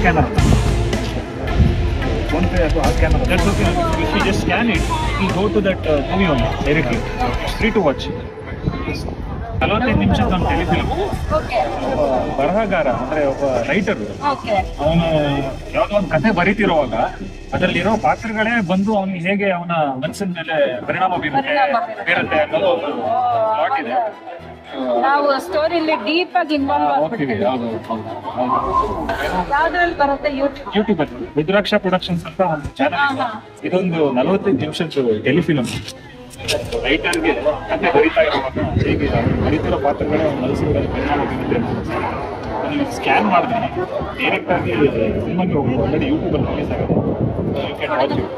Scanner. Phone pay ಅಥವಾ ಆ scanner. That's okay. If you just scan it, you go to that movie only directly. Free to watch. 45 ನಿಮಿಷದ ಒಂದು telefilm. ಬರಹಗಾರ ಅಂದ್ರೆ ಒಬ್ಬ writer, ಅವನು ಯಾವುದೋ ಒಂದು ಕಥೆ ಬರೀತಿರುವಾಗ ಅದರಲ್ಲಿರೋ ಪಾತ್ರಗಳೇ ಬಂದು ಅವನಿಗೆ ಹೇಗೆ ಅವನ ಮನಸ್ಸಿನ ಮೇಲೆ ಪರಿಣಾಮ ಬೀರುತ್ತೆ ಅನ್ನೋದು ಒಂದು ಪ್ಲಾಟ್ ಇದೆ. ನಾವು ಸ್ಟೋರಿಲಿ ಡೀಪ್ ಆಗಿ ಇನ್ವಾಲ್ವ್ ಹೋಗ್ತೀವಿ. ಯಾವ್ದ್ರಲ್ಲಿ ಬರುತ್ತೆ? ಯೂಟ್ಯೂಬ್ ಅಲ್ಲಿ ರುದ್ರಾಕ್ಷ ಪ್ರೊಡಕ್ಷನ್ಸ್ ಅಂತ ಒಂದು ಚಾನಲ್. ಇದೊಂದು 45 ನಿಮಿಷದ ಟೆಲಿಫಿಲ್ಮ್. ರೈಟರ್ಗೆ ಕಥೆ ಬರೀತಾ ಇರುವಾಗ ಹೇಗೆ ಬರೀತಿರೋ ಪಾತ್ರಗಳೇ ಅವ್ನ ಮನಸ್ಸಿನ ಪರಿಣಾಮ ಬೀರುತ್ತೆ. ನೀವು ಸ್ಕ್ಯಾನ್ ಮಾಡಿದ್ರೆ ಡೈರೆಕ್ಟ್ ಆಗಿ ಸಿನಿಮಾಗೆ ಹೋಗ್ಬೋದು. ಆಲ್ರೆಡಿ ಯೂಟ್ಯೂಬ್ ಅಲ್ಲಿ ರಿಲೀಸ್ ಆಗಿದೆ. You can watch it.